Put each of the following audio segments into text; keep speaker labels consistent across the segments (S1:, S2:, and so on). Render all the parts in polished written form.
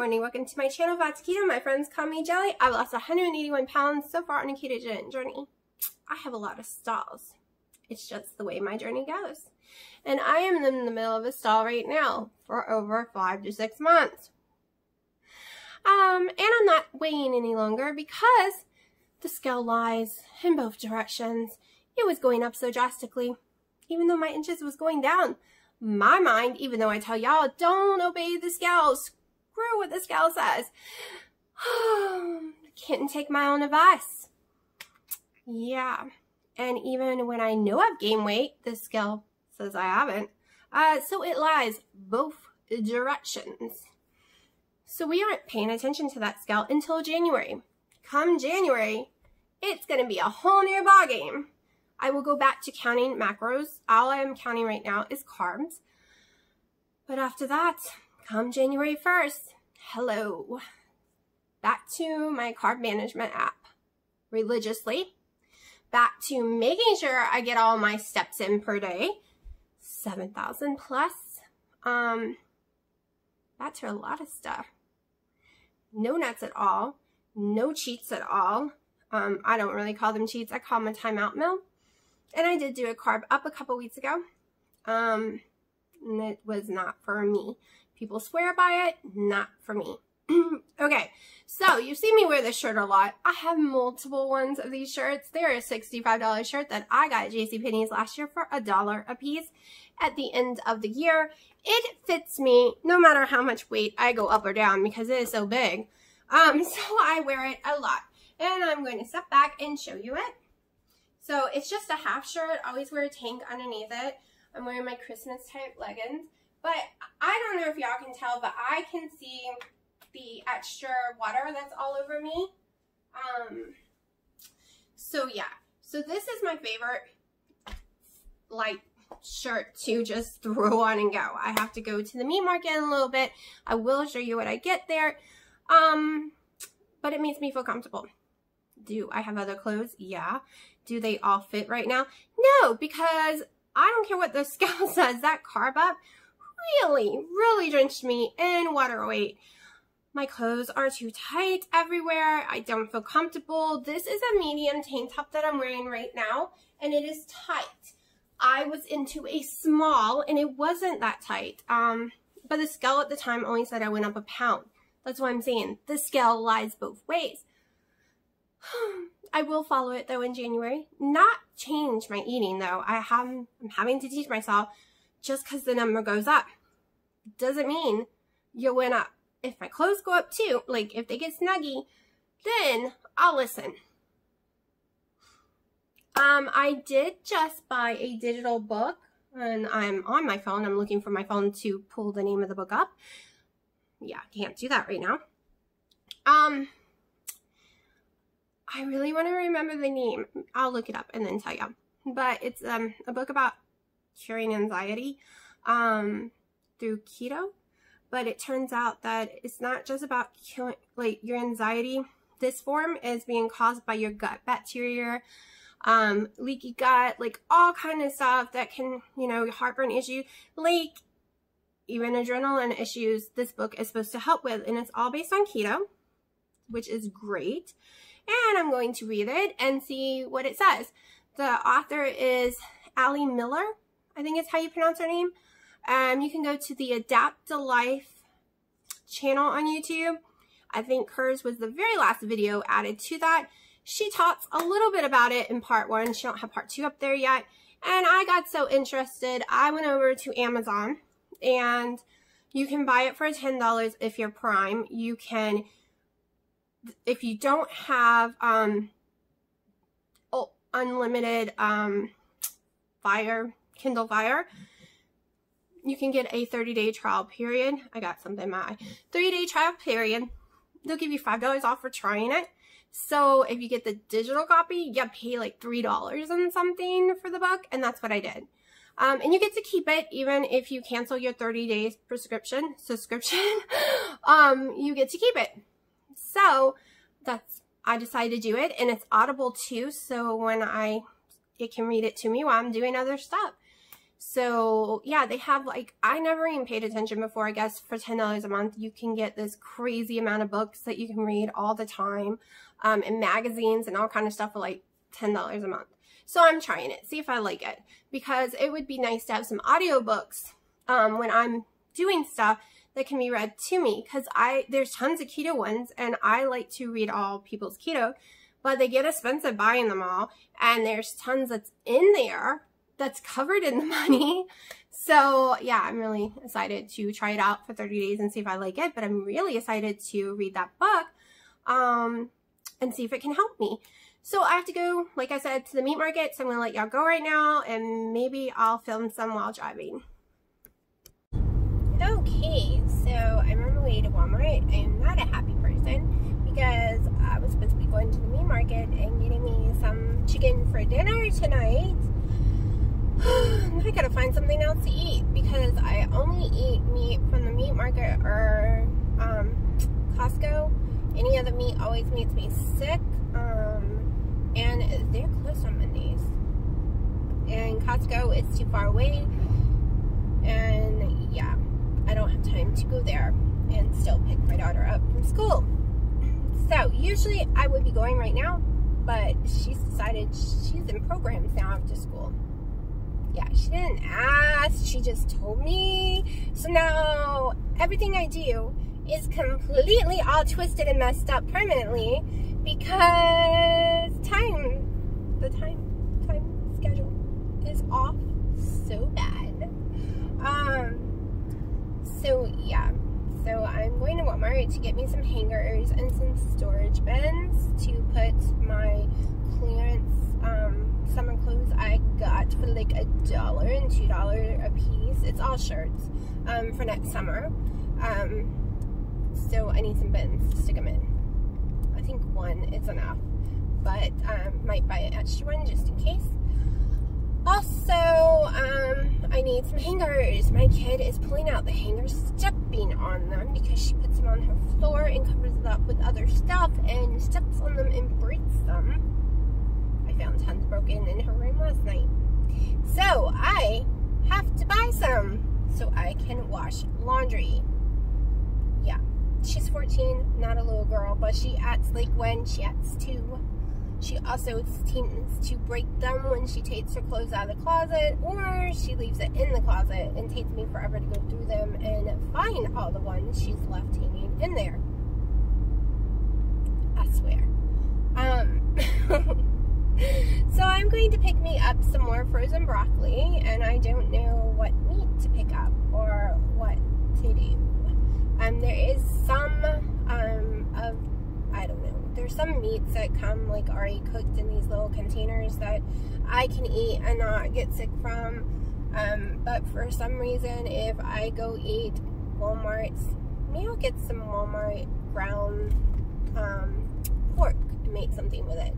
S1: morning, welcome to my channel, That's Keto. My friends call me Jelly. I've lost 181 pounds so far on a ketogenic journey. I have a lot of stalls. It's just the way my journey goes. And I am in the middle of a stall right now for over 5 to 6 months. And I'm not weighing any longer because the scale lies in both directions. It was going up so drastically, even though my inches was going down. My mind, even though I tell y'all, don't obey the scale, screw what the scale says. Can't take my own advice. Yeah. And even when I know I've gained weight, the scale says I haven't. So it lies both directions. So we aren't paying attention to that scale until January. Come January, it's going to be a whole new ballgame. I will go back to counting macros. All I am counting right now is carbs. But after that, come January 1st, hello. Back to my carb management app religiously. Back to making sure I get all my steps in per day. 7,000 plus. Back to a lot of stuff. No nuts at all. No cheats at all. I don't really call them cheats. I call them a timeout meal. And I did do a carb up a couple weeks ago. And it was not for me. People swear by it, not for me. Okay, so you see me wear this shirt a lot. I have multiple ones of these shirts. They're a $65 shirt that I got at JCPenney's last year for $1 a piece at the end of the year. It fits me no matter how much weight I go up or down because it is so big. So I wear it a lot. And I'm going to step back and show you it. So it's just a half shirt. I always wear a tank underneath it. I'm wearing my Christmas type leggings. But I don't know if y'all can tell, but I can see the extra water that's all over me. So yeah. So this is my favorite light shirt to just throw on and go. I have to go to the meat market in a little bit. I will show you what I get there. But it makes me feel comfortable. Do I have other clothes? Yeah. Do they all fit right now? No, because I don't care what the scale says. That carb up really drenched me in water weight. My clothes are too tight everywhere. I don't feel comfortable. This is a medium tank top that I'm wearing right now, and it is tight. I was into a small, and it wasn't that tight. But the scale at the time only said I went up a pound. That's what I'm saying. The scale lies both ways. I will follow it though in January. Not change my eating though. I'm having to teach myself just because the number goes up doesn't mean you went up. If my clothes go up too, like if they get snuggy, then I'll listen. I did just buy a digital book and I'm on my phone. I'm looking for my phone to pull the name of the book up. Yeah, can't do that right now. I really want to remember the name. I'll look it up and then tell you. But it's a book about curing anxiety through keto. But it turns out that it's not just about killing your anxiety. This form is being caused by your gut bacteria, leaky gut, like all kind of stuff that can, heartburn issue, like even adrenaline issues. This book is supposed to help with, and it's all based on keto, which is great. And I'm going to read it and see what it says. The author is Allie Miller, I think is how you pronounce her name. You can go to the Adapt to Life channel on YouTube. I think hers was the very last video added to that. She talks a little bit about it in part 1. She don't have part 2 up there yet. And I got so interested, I went over to Amazon and you can buy it for $10 if you're Prime. You can, if you don't have unlimited Kindle Fire, you can get a 30-day trial period. I got something in my eye. 30-day trial period. They'll give you $5 off for trying it. So if you get the digital copy, you pay like $3 and something for the book, and that's what I did. And you get to keep it even if you cancel your 30 days subscription. You get to keep it. So I decided to do it, and it's Audible too. So when it can read it to me while I'm doing other stuff. So yeah, they have like, I never even paid attention before. I guess for $10 a month, you can get this crazy amount of books that you can read all the time, and magazines and all kind of stuff for like $10 a month. So I'm trying it, see if I like it, because it would be nice to have some audiobooks when I'm doing stuff that can be read to me, because there's tons of keto ones, and I like to read all people's keto, but they get expensive buying them all, and there's tons that's in there that's covered in the money. So yeah, I'm really excited to try it out for 30 days and see if I like it, but I'm really excited to read that book and see if it can help me. So I have to go, like I said, to the meat market, so I'm going to let y'all go right now, and maybe I'll film some while driving. Okay, so I'm on the way to Walmart. I'm not a happy person because I was supposed to be going to the meat market and getting me some chicken for dinner tonight. I gotta find something else to eat because I only eat meat from the meat market or Costco. Any other meat always makes me sick, and they're closed on Mondays. And Costco is too far away, and yeah, I don't have time to go there and still pick my daughter up from school. So usually I would be going right now, but she's decided she's in programs now after school. Yeah, she didn't ask, she just told me. So now everything I do is completely all twisted and messed up permanently because the time schedule is off so bad. So yeah, so I'm going to Walmart to get me some hangers and some storage bins to put my clearance summer clothes I got for like $1 and $2 a piece. It's all shirts for next summer. So I need some bins to stick them in. I think one is enough, but might buy an extra one just in case. Also, I need some hangers. My kid is pulling out the hangers, stepping on them because she puts them on her floor and covers it up with other stuff and steps on them and breaks them. I found tons broken in her room last night. So I have to buy some so I can wash laundry. Yeah, she's 14, not a little girl, but she acts like one. She acts two. She also tends to break them when she takes her clothes out of the closet, or she leaves it in the closet and takes me forever to go through them and find all the ones she's left hanging in there. I swear. So I'm going to pick me up some more frozen broccoli, and I don't know what meat to pick up or what to do. There is some I don't know. There's some meats that come like already cooked in these little containers that I can eat and not get sick from. But for some reason, if I go eat Walmart's, maybe I'll get some Walmart ground pork and make something with it.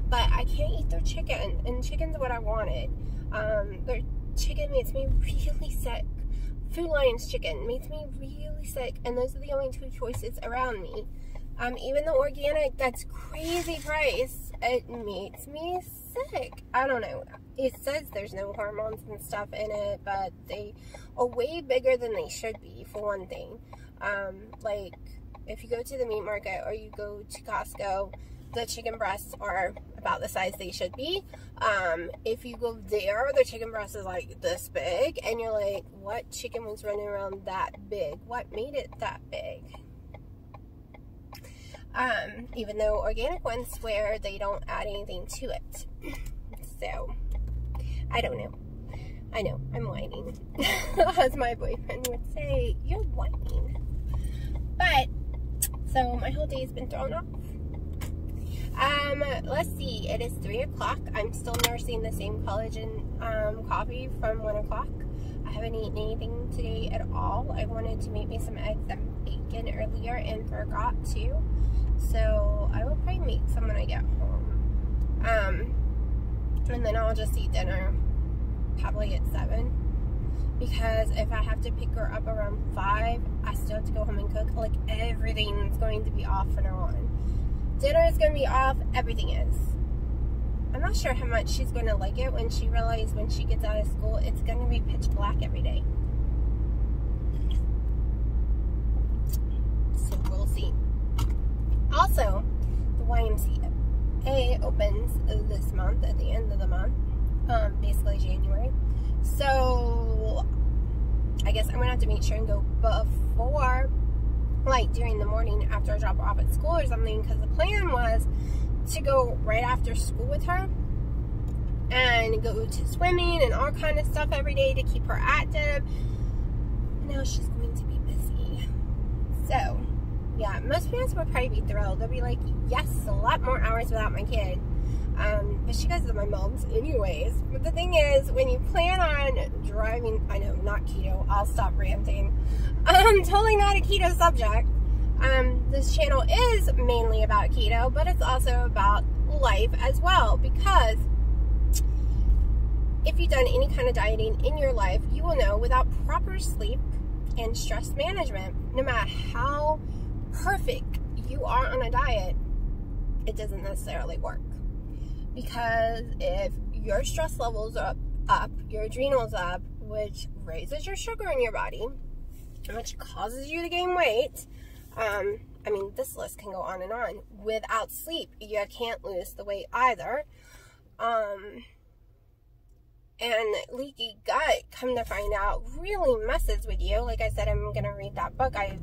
S1: But I can't eat their chicken, and chicken's what I wanted. Their chicken makes me really sick. Food Lion's chicken makes me really sick, and those are the only two choices around me. Even the organic, that's crazy price, it makes me sick. I don't know. It says there's no hormones and stuff in it, but they are way bigger than they should be, for one thing. Like, if you go to the meat market or you go to Costco, the chicken breasts are about the size they should be. If you go there, the chicken breast is like this big, and you're like, what chicken was running around that big? What made it that big? Even though organic ones swear they don't add anything to it. So, I don't know. I know, I'm whining. As my boyfriend would say, you're whining. But, so my whole day's been thrown off. Let's see, it is 3 o'clock. I'm still nursing the same collagen coffee from 1 o'clock. I haven't eaten anything today at all. I wanted to make me some eggs and bacon earlier and forgot to. So I will probably make some when I get home. And then I'll just eat dinner probably at 7. Because if I have to pick her up around 5, I still have to go home and cook. Like, everything's going to be off from now on. Dinner is going to be off. Everything is. I'm not sure how much she's going to like it when she realizes when she gets out of school, it's going to be pitch black every day. So we'll see. Also, the YMCA opens this month, at the end of the month, basically January. So I guess I'm going to have to make sure and go before, like during the morning after I drop her off at school or something, because the plan was to go right after school with her and go to swimming and all kind of stuff every day to keep her active. Now she's going to be busy. So yeah, most parents will probably be thrilled. They'll be like, yes, a lot more hours without my kid. But she guys are my moms anyways. But the thing is, when you plan on driving, I know, not keto, I'll stop ranting. Totally not a keto subject. This channel is mainly about keto, but it's also about life as well, because if you've done any kind of dieting in your life, you will know without proper sleep and stress management, no matter how perfect you are on a diet, it doesn't necessarily work. Because if your stress levels are up, your adrenals up, which raises your sugar in your body, which causes you to gain weight, I mean, this list can go on and on. Without sleep, you can't lose the weight either. And leaky gut, come to find out, really messes with you. Like I said, I'm going to read that book. I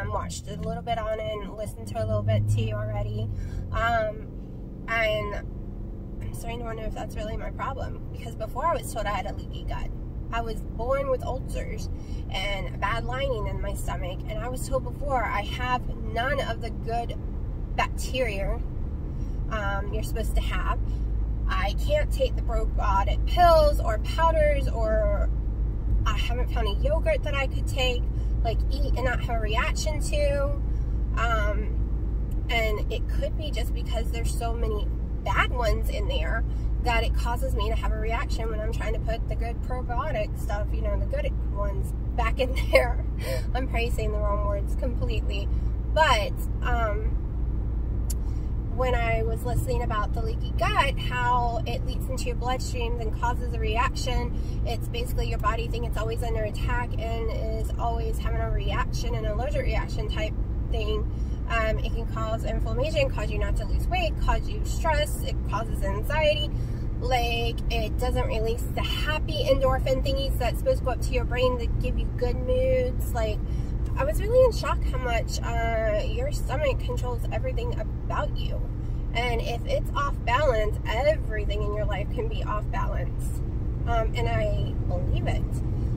S1: watched a little bit on it and listened to a little bit too already. And I'm starting to wonder if that's really my problem. Because before I was told I had a leaky gut. I was born with ulcers and a bad lining in my stomach. And I was told before, I have none of the good bacteria you're supposed to have. I can't take the probiotic pills or powders, or I haven't found a yogurt that I could take, like eat and not have a reaction to. And it could be just because there's so many bad ones in there that it causes me to have a reaction when I'm trying to put the good probiotic stuff, you know, the good ones back in there. I'm probably saying the wrong words completely. But when I was listening about the leaky gut, how it leaks into your bloodstreams and causes a reaction, it's basically your body thinking it's always under attack and is always having a reaction, an allergic reaction type thing. It can cause inflammation, cause you not to lose weight, cause you stress, it causes anxiety. Like, it doesn't release the happy endorphin thingies that's supposed to go up to your brain to give you good moods. Like, I was really in shock how much your stomach controls everything about you. And if it's off balance, everything in your life can be off balance. And I believe it.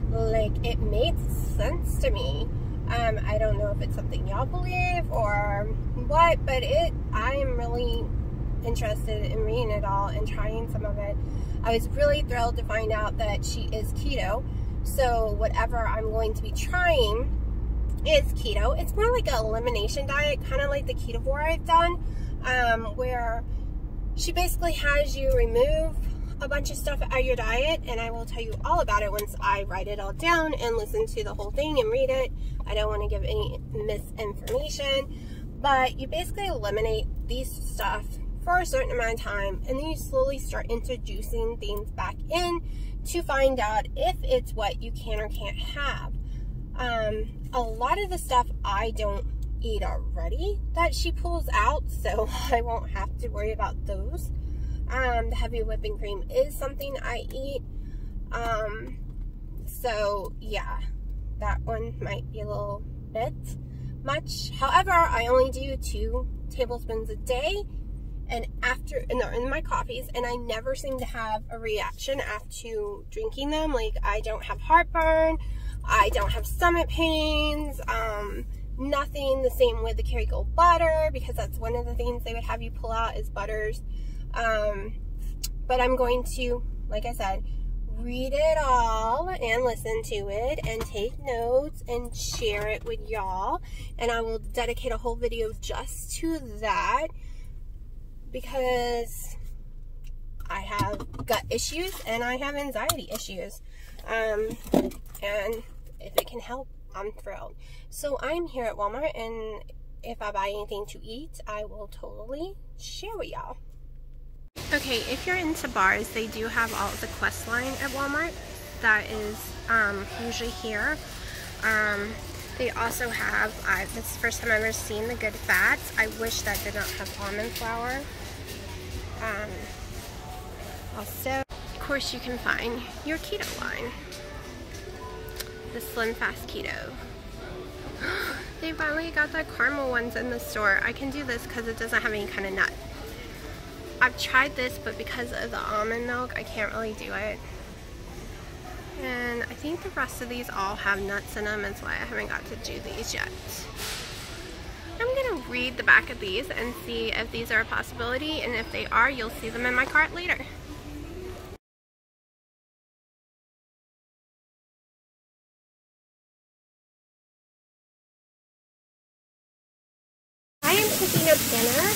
S1: Like, it made sense to me. I don't know if it's something y'all believe or what, but I am really interested in reading it all and trying some of it. I was really thrilled to find out that she is keto. So whatever I'm going to be trying is keto. It's more like an elimination diet, kind of like the ketovore I've done, where she basically has you remove a bunch of stuff out of your diet, and I will tell you all about it once I write it all down and listen to the whole thing and read it. I don't want to give any misinformation, but you basically eliminate these stuff for a certain amount of time, and then you slowly start introducing things back in to find out if it's what you can or can't have. A lot of the stuff I don't eat already that she pulls out, so I won't have to worry about those. The heavy whipping cream is something I eat. So yeah, that one might be a little bit much. However, I only do 2 tablespoons a day, and in my coffees, and I never seem to have a reaction after drinking them. Like, I don't have heartburn, I don't have stomach pains, nothing. The same with the Kerrygold butter, because that's one of the things they would have you pull out is butters. But I'm going to, like I said, read it all and listen to it and take notes and share it with y'all. And I will dedicate a whole video just to that, because I have gut issues and I have anxiety issues. And if it can help, I'm thrilled. So I'm here at Walmart, and if I buy anything to eat, I will totally share with y'all. Okay, if you're into bars, they do have all of the Quest line at Walmart. That is usually here. They also have, this is the first time I've ever seen the Good Fats. I wish that did not have almond flour. Also, of course, you can find your keto line. The Slim Fast Keto. They finally got the caramel ones in the store. I can do this because it doesn't have any kind of nut. I've tried this, but because of the almond milk, I can't really do it. And I think the rest of these all have nuts in them. That's why I haven't got to do these yet. I'm going to read the back of these and see if these are a possibility. And if they are, you'll see them in my cart later. I am cooking up dinner.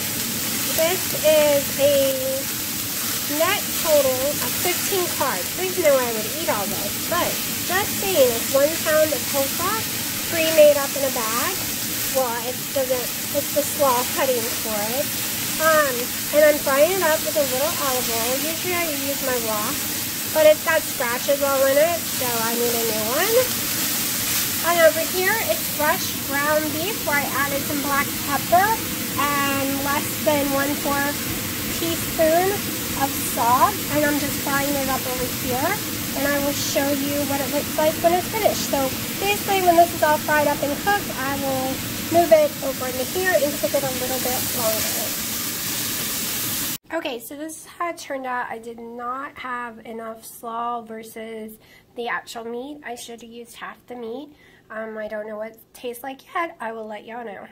S1: This is a net total of 15 carbs. There's no way I would eat all this, but just saying, it's 1 pound of whole fat, pre-made up in a bag. Well, it's the slaw cuttings for it. And I'm frying it up with a little olive oil. Usually I use my wok, but it's got scratches all in it, so I need a new one. And over here, it's fresh ground beef where I added some black pepper and less than 1/4 teaspoon of salt, and I'm just frying it up over here, and I will show you what it looks like when it's finished. So basically, when this is all fried up and cooked, I will move it over into here and cook it a little bit longer. Okay, so this is how it turned out. I did not have enough slaw versus the actual meat. I should have used half the meat. I don't know what it tastes like yet. I will let y'all know.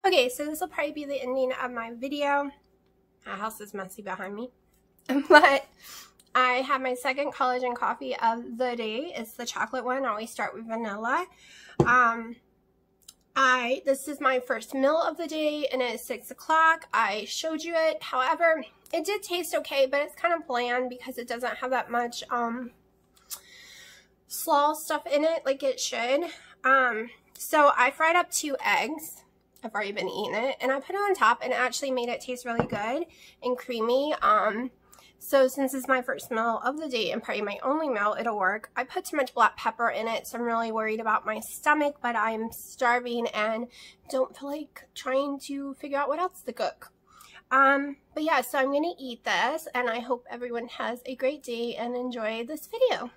S1: Okay, so this will probably be the ending of my video. My house is messy behind me. But I have my second collagen coffee of the day. It's the chocolate one. I always start with vanilla. This is my first meal of the day, and it's 6 o'clock. I showed you it. However, it did taste okay, but it's kind of bland because it doesn't have that much slaw stuff in it like it should. So I fried up 2 eggs. I've already been eating it, and I put it on top, and it actually made it taste really good and creamy. So since it's my first meal of the day and probably my only meal, it'll work. I put too much black pepper in it, so I'm really worried about my stomach, but I'm starving and don't feel like trying to figure out what else to cook. But yeah, so I'm gonna eat this, and I hope everyone has a great day and enjoy this video.